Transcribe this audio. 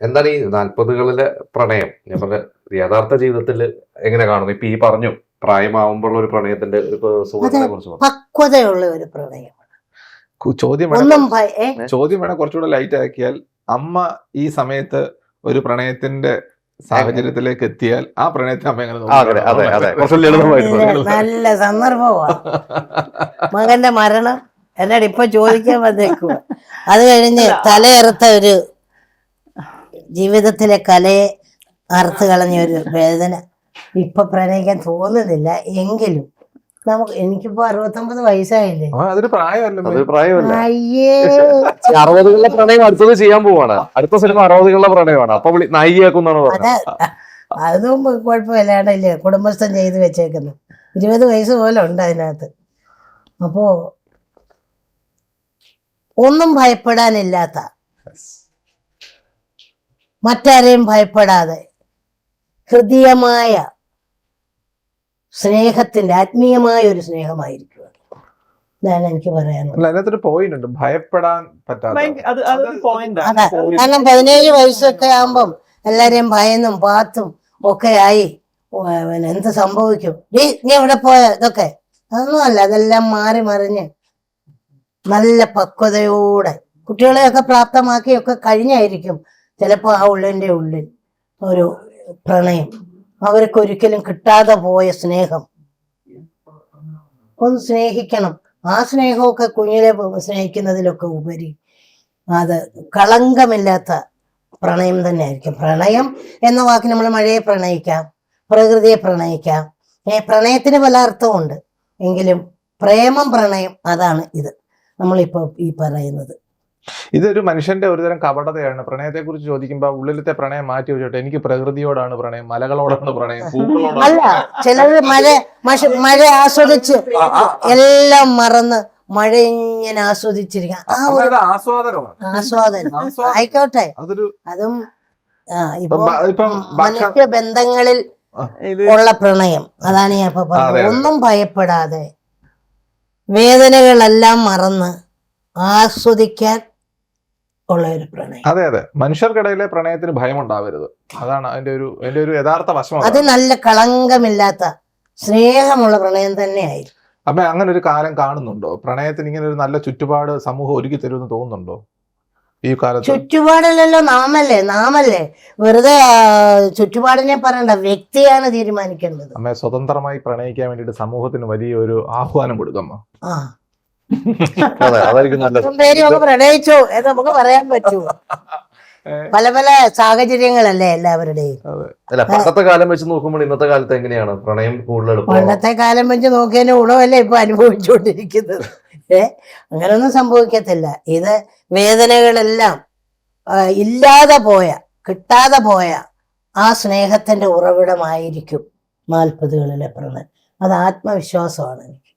എന്താണ് ഈ 40കളിലെ പ്രണയം? ഞാൻ പറഞ്ഞ യഥാർത്ഥ ജീവിതത്തിൽ എങ്ങനെ കാണുന്നു? ഇപ്പൊ ഈ പറഞ്ഞു പ്രായമാവുമ്പോഴുള്ള ഒരു പ്രണയത്തിന്റെ ഒരു സുഖത്തിനെ കുറിച്ച് പറഞ്ഞു. പക്വതയുള്ള ഒരു പ്രണയം. ചോദ്യം ഒന്നും വേണേ കുറച്ചുകൂടെ ലൈറ്റ് ആക്കിയാൽ, അമ്മ ഈ സമയത്ത് ഒരു പ്രണയത്തിന്റെ സാഹചര്യത്തിലേക്ക് എത്തിയാൽ ആ പ്രണയത്തെ അമ്മ എങ്ങനെ നല്ല സന്ദർഭമാണ്. മകന്റെ മരണം എന്നോട് ഇപ്പൊ ചോദിക്കാൻ വന്നേക്കുക. അത് കഴിഞ്ഞ് തലയെറുത്ത ഒരു ജീവിതത്തിലെ കലയെ അറുത്ത് കളഞ്ഞ ഒരു വേദന ഇപ്പൊ പ്രണയിക്കാൻ തോന്നുന്നില്ല. എങ്കിലും എനിക്കിപ്പോ 69 വയസ്സായില്ലേ. അതൊരു പ്രായമല്ല. അയ്യേ, 60കളിലെ പ്രണയം അടുത്തത് ചെയ്യാൻ പോവാണ്. അടുത്ത സിനിമ 60കളിലെ പ്രണയമാണ്. അപ്പൊ നായികയാക്കുന്നാണ് പറഞ്ഞത്. അതും കുഴപ്പമില്ലാണ്ടല്ലേ കുടുംബസ്ഥം ചെയ്ത് വെച്ചേക്കുന്നു. 20 വയസ്സ് പോലെ ഉണ്ട് അതിനകത്ത്. അപ്പോ ഒന്നും ഭയപ്പെടാനില്ലാത്ത, മറ്റാരെയും ഭയപ്പെടാതെ ഹൃദയമായ സ്നേഹത്തിന്റെ ആത്മീയമായ ഒരു സ്നേഹമായിരിക്കും. ഇതാണ് എനിക്ക് പറയാനുള്ളത്. അതിനകത്തൊരു പോയിന്റ് ഉണ്ട്, ഭയപ്പെടാൻ പറ്റാതെ. അതാ, കാരണം 17 വയസ്സൊക്കെ ആകുമ്പം എല്ലാരെയും ഭയന്നും പാത്തും ഒക്കെ ആയി എന്ത് സംഭവിക്കും, നീ എവിടെ പോയ, ഇതൊക്കെ അതൊന്നുമല്ല. അതെല്ലാം മാറി മറിഞ്ഞ് നല്ല പക്വതയോടെ കുട്ടികളെയൊക്കെ പ്രാപ്തമാക്കിയൊക്കെ കഴിഞ്ഞായിരിക്കും ചിലപ്പോൾ ആ ഉള്ളിൻ്റെ ഉള്ളിൽ ഒരു പ്രണയം, അവർക്ക് ഒരിക്കലും കിട്ടാതെ പോയ സ്നേഹം. ഒന്ന് സ്നേഹിക്കണം. ആ സ്നേഹമൊക്കെ കുഞ്ഞിലെ സ്നേഹിക്കുന്നതിലൊക്കെ ഉപരി അത് കളങ്കമില്ലാത്ത പ്രണയം തന്നെ ആയിരിക്കും. പ്രണയം എന്ന വാക്ക് നമ്മൾ മഴയെ പ്രണയിക്കാം, പ്രകൃതിയെ പ്രണയിക്കാം. പ്രണയത്തിന് പല അർത്ഥമുണ്ട്. എങ്കിലും പ്രേമം, പ്രണയം, അതാണ് ഇത് നമ്മളിപ്പോ ഈ പറയുന്നത്. ഇതൊരു മനുഷ്യന്റെ ഒരുതരം കപടതയാണ്. പ്രണയത്തെ കുറിച്ച് ചോദിക്കുമ്പോ ഉള്ളിലത്തെ പ്രണയം മാറ്റി വെച്ചോട്ടെ, എനിക്ക് പ്രകൃതിയോടാണ് പ്രണയം, മലകളോടാണ് പ്രണയം, പൂക്കളോടാണ്. അല്ല, ചിലര് മഴ ആസ്വദിച്ച് എല്ലാം മറന്ന് മഴ ഇങ്ങനെ ആസ്വദിച്ചിരിക്കാം. ആ ഒരു ആസ്വാദനം ആയിക്കോട്ടെ. അതും ഇപ്പൊ മനുഷ്യ ബന്ധങ്ങളിൽ ഉള്ള പ്രണയം, അതാണ് ഞാൻ ഇപ്പൊ പറഞ്ഞത്. ഒന്നും ഭയപ്പെടാതെ വേദനകളെല്ലാം മറന്ന് ആസ്വദിക്കാൻ ഉള്ള ഒരു പ്രണയം. അതെ അതെ, മനുഷ്യർക്കിടയിലെ പ്രണയത്തിന് ഭയം ഉണ്ടാവരുത്. അതാണ് അതിന്റെ ഒരു യഥാർത്ഥ വശം. അത് നല്ല കളങ്കമില്ലാത്ത സ്നേഹമുള്ള പ്രണയം തന്നെയായിരിക്കും. അപ്പൊ അങ്ങനെ ഒരു കാലം കാണുന്നുണ്ടോ? പ്രണയത്തിന് ഇങ്ങനെ ഒരു നല്ല ചുറ്റുപാട് സമൂഹം ഒരുക്കി തരുമെന്ന് തോന്നുന്നുണ്ടോ ഈ കാലത്ത്? ചുറ്റുപാടല്ലല്ലോ, നാമല്ലേ. വെറുതെ ചുറ്റുപാടിനെ പറയണ്ട, വ്യക്തിയാണ് തീരുമാനിക്കേണ്ടത്. അമ്മ സ്വതന്ത്രമായി പ്രണയിക്കാൻ വേണ്ടിട്ട് സമൂഹത്തിന് വലിയൊരു ആഹ്വാനം കൊടുക്കമ്മ. പ്രണയിച്ചോ എന്ന് നമുക്ക് പറയാൻ പറ്റുമോ? പല പല സാഹചര്യങ്ങളല്ലേ എല്ലാവരുടെയും. പണ്ടത്തെ കാലം വെച്ച് നോക്കുമ്പോൾ ഇന്നത്തെ കാലത്ത് എങ്ങനെയാണ് പ്രണയം കൂടുതൽ? പണ്ടത്തെ കാലം വെച്ച് നോക്കിയതിന് ഗുണമല്ലേ ഇപ്പൊ അനുഭവിച്ചുകൊണ്ടിരിക്കുന്നത്. അങ്ങനൊന്നും സംഭവിക്കത്തില്ല. ഇത് വേദനകളെല്ലാം ഇല്ലാതെ പോയ, കിട്ടാതെ പോയ ആ സ്നേഹത്തിന്റെ ഉറവിടമായിരിക്കും 40കളിലെ പ്രണയം. അത് ആത്മവിശ്വാസമാണ് എനിക്ക്.